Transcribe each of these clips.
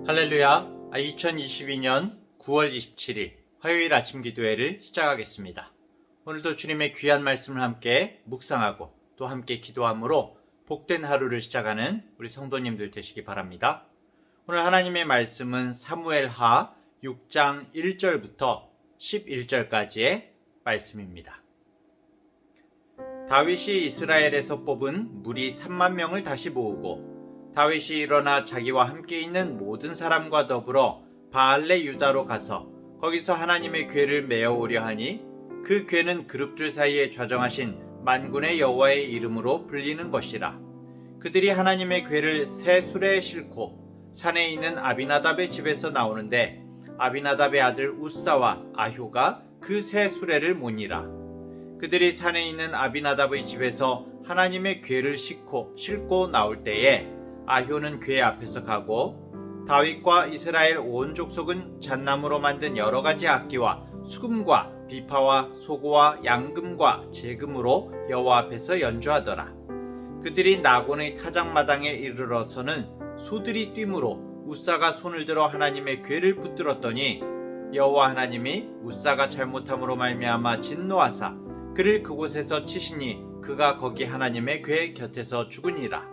할렐루야. 2022년 9월 27일 화요일 아침 기도회를 시작하겠습니다. 오늘도 주님의 귀한 말씀을 함께 묵상하고 또 함께 기도함으로 복된 하루를 시작하는 우리 성도님들 되시기 바랍니다. 오늘 하나님의 말씀은 사무엘하 6장 1절부터 11절까지의 말씀입니다. 다윗이 이스라엘에서 뽑은 무리 3만 명을 다시 모으고 다윗이 일어나 자기와 함께 있는 모든 사람과 더불어 바알레 유다로 가서 거기서 하나님의 궤를 메어오려 하니 그 궤는 그룹들 사이에 좌정하신 만군의 여호와의 이름으로 불리는 것이라. 그들이 하나님의 궤를 새 수레에 싣고 산에 있는 아비나답의 집에서 나오는데 아비나답의 아들 우사와 아효가 그 새 수레를 모니라. 그들이 산에 있는 아비나답의 집에서 하나님의 궤를 싣고 나올 때에 아효는 궤 앞에서 가고 다윗과 이스라엘 온 족속은 잣나무로 만든 여러 가지 악기와 수금과 비파와 소고와 양금과 제금으로 여호와 앞에서 연주하더라. 그들이 나곤의 타작마당에 이르러서는 소들이 뛰므로 우사가 손을 들어 하나님의 궤를 붙들었더니 여호와 하나님이 우사가 잘못함으로 말미암아 진노하사 그를 그곳에서 치시니 그가 거기 하나님의 궤 곁에서 죽으니라.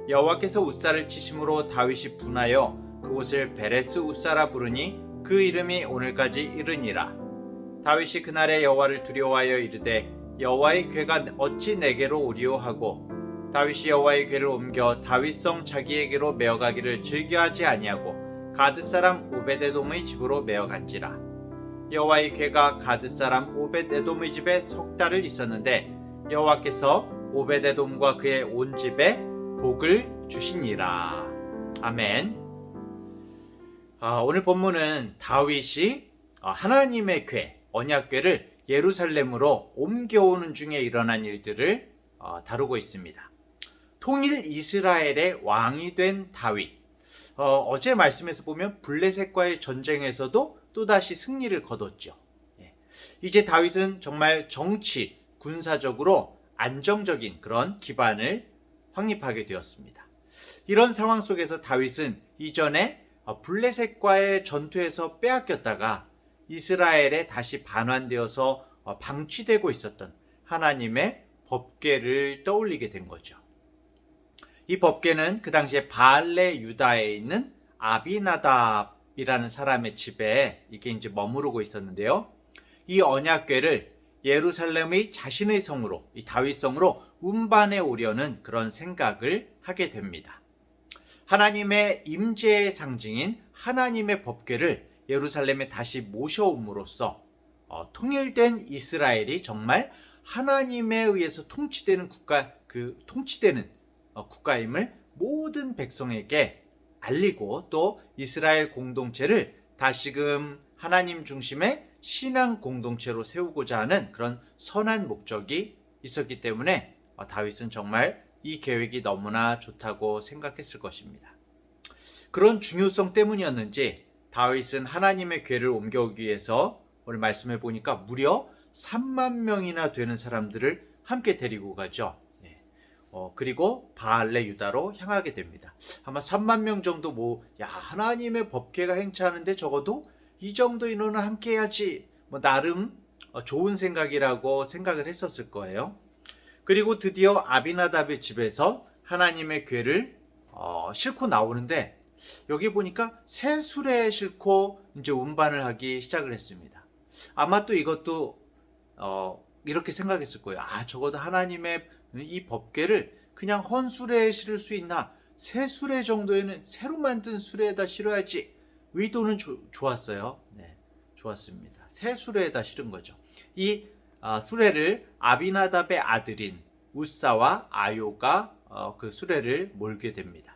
여호와께서 우사를 치심으로 다윗이 분하여 그곳을 베레스 우사라 부르니 그 이름이 오늘까지 이르니라. 다윗이 그날에 여호와를 두려워하여 이르되 여호와의 궤가 어찌 내게로 오리오 하고 다윗이 여호와의 궤를 옮겨 다윗성 자기에게로 메어가기를 즐겨하지 아니하고 가드 사람 오벳에돔의 집으로 메어간지라. 여호와의 궤가 가드 사람 오벳에돔의 집에 석 달을 있었는데 여호와께서 오벳에돔과 그의 온 집에 복을 주시니라. 아멘. 오늘 본문은 다윗이 하나님의 궤, 언약궤를 예루살렘으로 옮겨오는 중에 일어난 일들을 다루고 있습니다. 통일 이스라엘의 왕이 된 다윗. 어제 말씀에서 보면 블레셋과의 전쟁에서도 또다시 승리를 거뒀죠. 이제 다윗은 정말 정치, 군사적으로 안정적인 그런 기반을 확립하게 되었습니다. 이런 상황 속에서 다윗은 이전에 블레셋과의 전투에서 빼앗겼다가 이스라엘에 다시 반환되어서 방치되고 있었던 하나님의 법궤를 떠올리게 된 거죠. 이 법궤는 그 당시에 바알레 유다에 있는 아비나답이라는 사람의 집에 이게 이제 머무르고 있었는데요. 이 언약궤를 예루살렘의 자신의 성으로, 이 다윗성으로 운반해 오려는 그런 생각을 하게 됩니다. 하나님의 임재의 상징인 하나님의 법궤를 예루살렘에 다시 모셔옴으로써 통일된 이스라엘이 정말 하나님에 의해서 통치되는 국가임을 모든 백성에게 알리고 또 이스라엘 공동체를 다시금 하나님 중심의 신앙 공동체로 세우고자 하는 그런 선한 목적이 있었기 때문에 다윗은 정말 이 계획이 너무나 좋다고 생각했을 것입니다. 그런 중요성 때문이었는지 다윗은 하나님의 궤를 옮겨오기 위해서 오늘 말씀해 보니까 무려 3만 명이나 되는 사람들을 함께 데리고 가죠. 그리고 바알레 유다로 향하게 됩니다. 아마 3만 명 정도 하나님의 법궤가 행차하는데 적어도 이 정도 인원은 함께 해야지 나름 좋은 생각이라고 생각을 했었을 거예요. 그리고 드디어 아비나답의 집에서 하나님의 궤를 싣고 나오는데 여기 보니까 새 수레에 싣고 이제 운반을 하기 시작을 했습니다. 아마 또 이것도 이렇게 생각했을 거예요. 적어도 하나님의 이 법궤를 그냥 헌 수레에 실을 수 있나? 새 수레 정도에는 새로 만든 수레에다 실어야지. 의도는 좋았어요. 네, 좋았습니다. 새 수레에다 실은 거죠. 이 수레를 아비나답의 아들인 우사와 아요가 그 수레를 몰게 됩니다.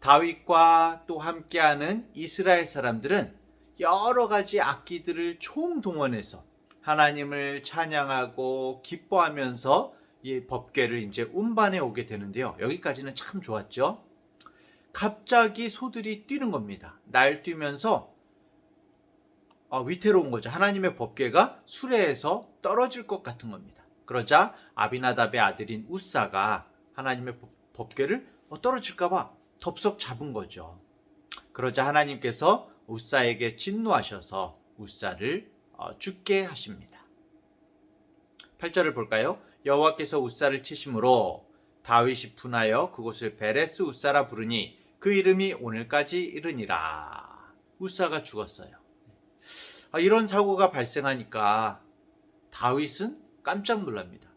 다윗과 또 함께하는 이스라엘 사람들은 여러 가지 악기들을 총동원해서 하나님을 찬양하고 기뻐하면서 이 법궤를 이제 운반해 오게 되는데요. 여기까지는 참 좋았죠. 갑자기 소들이 뛰는 겁니다. 날뛰면서 위태로운 거죠. 하나님의 법궤가 수레에서 떨어질 것 같은 겁니다. 그러자 아비나답의 아들인 우사가 하나님의 법궤를 떨어질까 봐 덥석 잡은 거죠. 그러자 하나님께서 웃사에게 진노하셔서 웃사를 죽게 하십니다. 8절을 볼까요? 여호와께서 웃사를 치심으로 다윗이 분하여 그곳을 베레스 웃사라 부르니 그 이름이 오늘까지 이르니라. 웃사가 죽었어요. 이런 사고가 발생하니까 다윗은 깜짝 놀랍니다.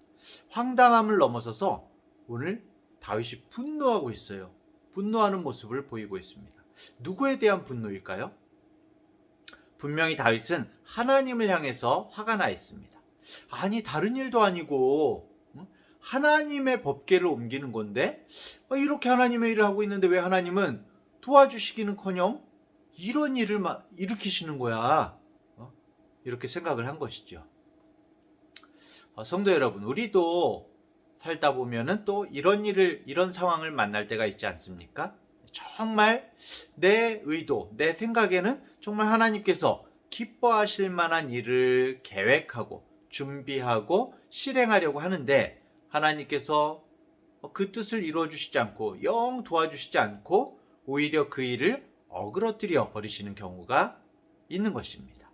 황당함을 넘어서서 오늘 다윗이 분노하고 있어요. 분노하는 모습을 보이고 있습니다. 누구에 대한 분노일까요? 분명히 다윗은 하나님을 향해서 화가 나 있습니다. 아니, 다른 일도 아니고 하나님의 법궤를 옮기는 건데 이렇게 하나님의 일을 하고 있는데 왜 하나님은 도와주시기는커녕 이런 일을 일으키시는 거야? 이렇게 생각을 한 것이죠. 성도 여러분, 우리도 살다 보면은 또 이런 상황을 만날 때가 있지 않습니까? 정말 내 의도, 내 생각에는 정말 하나님께서 기뻐하실 만한 일을 계획하고 준비하고 실행하려고 하는데 하나님께서 그 뜻을 이루어주시지 않고 영 도와주시지 않고 오히려 그 일을 어그러뜨려 버리시는 경우가 있는 것입니다.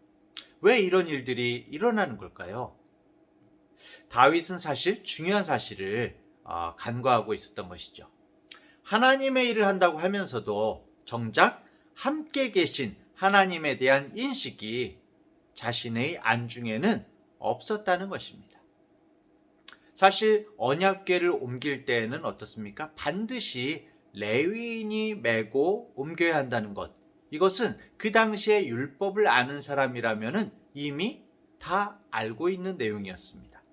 왜 이런 일들이 일어나는 걸까요? 다윗은 사실 중요한 사실을 간과하고 있었던 것이죠. 하나님의 일을 한다고 하면서도 정작 함께 계신 하나님에 대한 인식이 자신의 안중에는 없었다는 것입니다. 사실 언약궤를 옮길 때에는 어떻습니까? 반드시 레위인이 메고 옮겨야 한다는 것. 이것은 그 당시에 율법을 아는 사람이라면 이미 다 알고 있는 내용이었습니다.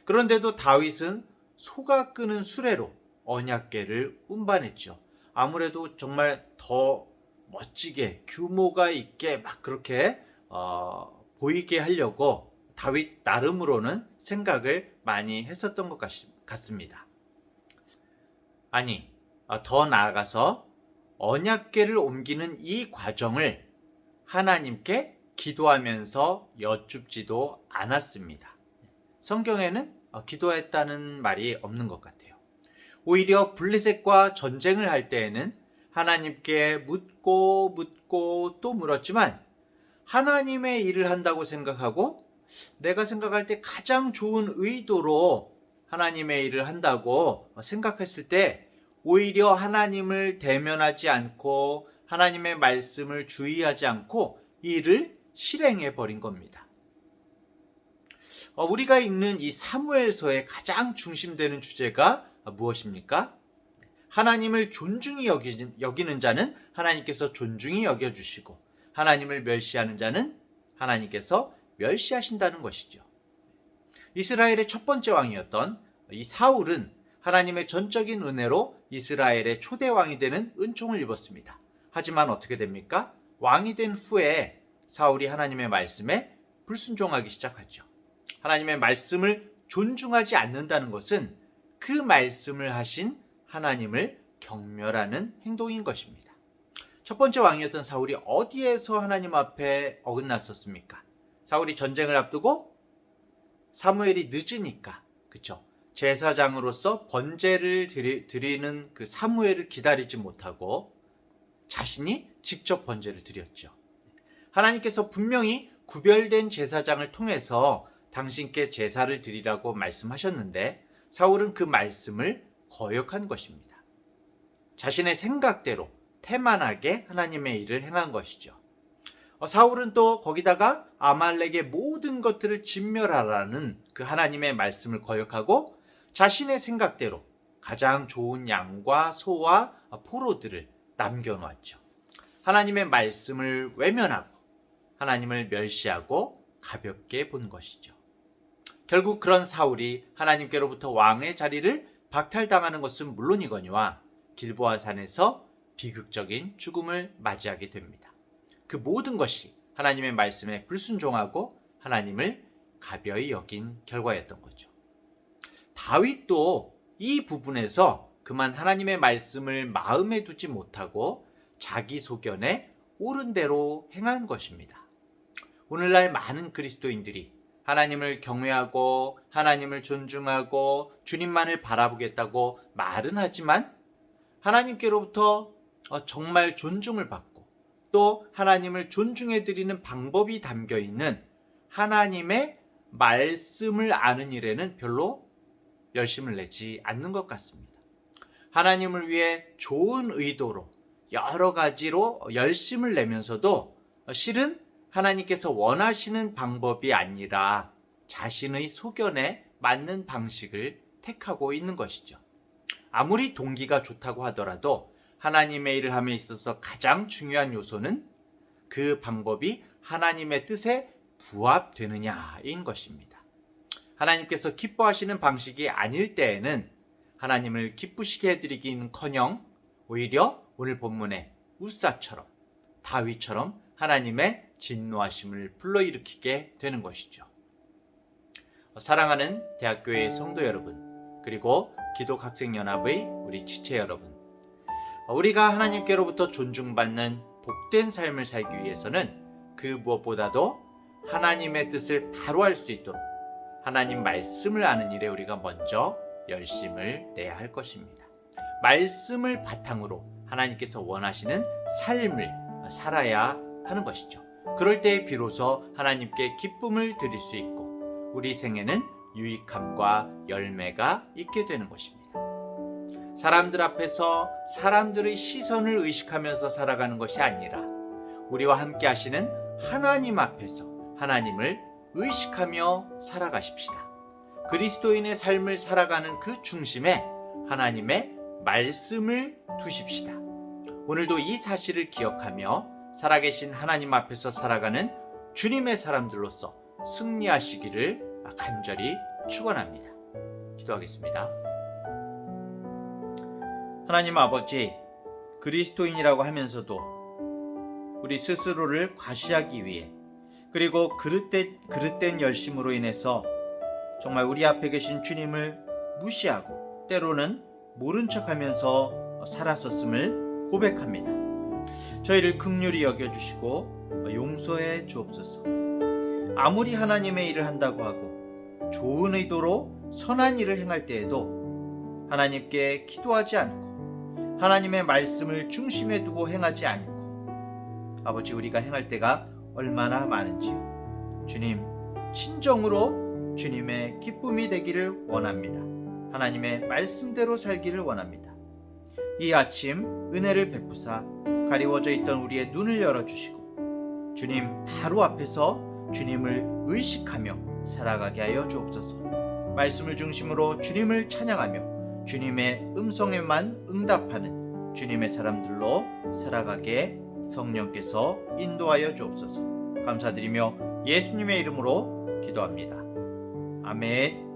그런데도 다윗은 소가 끄는 수레로 언약궤를 운반했죠. 아무래도 정말 더 멋지게 규모가 있게 막 그렇게 보이게 하려고 다윗 나름으로는 생각을 많이 했었던 것 같습니다. 아니, 더 나아가서 언약궤를 옮기는 이 과정을 하나님께 기도하면서 여쭙지도 않았습니다. 성경에는 기도했다는 말이 없는 것 같아요. 오히려 블레셋과 전쟁을 할 때에는 하나님께 묻고 또 물었지만 하나님의 일을 한다고 생각하고 내가 생각할 때 가장 좋은 의도로 하나님의 일을 한다고 생각했을 때 오히려 하나님을 대면하지 않고 하나님의 말씀을 주의하지 않고 일을 실행해 버린 겁니다. 우리가 읽는 이 사무엘서의 가장 중심되는 주제가 무엇입니까? 하나님을 존중히 여기는 자는 하나님께서 존중히 여겨주시고 하나님을 멸시하는 자는 하나님께서 멸시하신다는 것이죠. 이스라엘의 첫 번째 왕이었던 이 사울은 하나님의 전적인 은혜로 이스라엘의 초대 왕이 되는 은총을 입었습니다. 하지만 어떻게 됩니까? 왕이 된 후에 사울이 하나님의 말씀에 불순종하기 시작하죠. 하나님의 말씀을 존중하지 않는다는 것은 그 말씀을 하신 하나님을 경멸하는 행동인 것입니다. 첫 번째 왕이었던 사울이 어디에서 하나님 앞에 어긋났었습니까? 사울이 전쟁을 앞두고 사무엘이 늦으니까, 그쵸? 제사장으로서 번제를 드리는 그 사무엘을 기다리지 못하고 자신이 직접 번제를 드렸죠. 하나님께서 분명히 구별된 제사장을 통해서 당신께 제사를 드리라고 말씀하셨는데 사울은 그 말씀을 거역한 것입니다. 자신의 생각대로 태만하게 하나님의 일을 행한 것이죠. 사울은 또 거기다가 아말렉의 모든 것들을 진멸하라는 그 하나님의 말씀을 거역하고 자신의 생각대로 가장 좋은 양과 소와 포로들을 남겨놓았죠. 하나님의 말씀을 외면하고 하나님을 멸시하고 가볍게 본 것이죠. 결국 그런 사울이 하나님께로부터 왕의 자리를 박탈당하는 것은 물론이거니와 길보아 산에서 비극적인 죽음을 맞이하게 됩니다. 그 모든 것이 하나님의 말씀에 불순종하고 하나님을 가벼이 여긴 결과였던 거죠. 다윗도 이 부분에서 그만 하나님의 말씀을 마음에 두지 못하고 자기 소견에 옳은 대로 행한 것입니다. 오늘날 많은 그리스도인들이 하나님을 경외하고 하나님을 존중하고 주님만을 바라보겠다고 말은 하지만 하나님께로부터 정말 존중을 받고 또 하나님을 존중해 드리는 방법이 담겨 있는 하나님의 말씀을 아는 일에는 별로 열심을 내지 않는 것 같습니다. 하나님을 위해 좋은 의도로 여러 가지로 열심을 내면서도 실은 하나님께서 원하시는 방법이 아니라 자신의 소견에 맞는 방식을 택하고 있는 것이죠. 아무리 동기가 좋다고 하더라도 하나님의 일을 함에 있어서 가장 중요한 요소는 그 방법이 하나님의 뜻에 부합되느냐인 것입니다. 하나님께서 기뻐하시는 방식이 아닐 때에는 하나님을 기쁘시게 해드리기는커녕 오히려 오늘 본문의 우사처럼 다윗처럼 하나님의 진노하심을 불러일으키게 되는 것이죠. 사랑하는 대학교의 성도 여러분, 그리고 기독학생연합의 우리 지체 여러분, 우리가 하나님께로부터 존중받는 복된 삶을 살기 위해서는 그 무엇보다도 하나님의 뜻을 바로 알 수 있도록 하나님 말씀을 아는 일에 우리가 먼저 열심을 내야 할 것입니다. 말씀을 바탕으로 하나님께서 원하시는 삶을 살아야 하는 것이죠. 그럴 때 비로소 하나님께 기쁨을 드릴 수 있고 우리 생에는 유익함과 열매가 있게 되는 것입니다. 사람들 앞에서 사람들의 시선을 의식하면서 살아가는 것이 아니라 우리와 함께 하시는 하나님 앞에서 하나님을 의식하며 살아가십시다. 그리스도인의 삶을 살아가는 그 중심에 하나님의 말씀을 두십시다. 오늘도 이 사실을 기억하며 살아계신 하나님 앞에서 살아가는 주님의 사람들로서 승리하시기를 간절히 축원합니다. 기도하겠습니다. 하나님 아버지, 그리스도인이라고 하면서도 우리 스스로를 과시하기 위해 그리고 그릇된 열심으로 인해서 정말 우리 앞에 계신 주님을 무시하고 때로는 모른 척하면서 살았었음을 고백합니다. 저희를 긍휼히 여겨주시고 용서해 주옵소서. 아무리 하나님의 일을 한다고 하고 좋은 의도로 선한 일을 행할 때에도 하나님께 기도하지 않고 하나님의 말씀을 중심에 두고 행하지 않고 아버지 우리가 행할 때가 얼마나 많은지요. 주님, 친정으로 주님의 기쁨이 되기를 원합니다. 하나님의 말씀대로 살기를 원합니다. 이 아침 은혜를 베푸사 가리워져 있던 우리의 눈을 열어주시고 주님 바로 앞에서 주님을 의식하며 살아가게 하여 주옵소서. 말씀을 중심으로 주님을 찬양하며 주님의 음성에만 응답하는 주님의 사람들로 살아가게 성령께서 인도하여 주옵소서. 감사드리며 예수님의 이름으로 기도합니다. 아멘.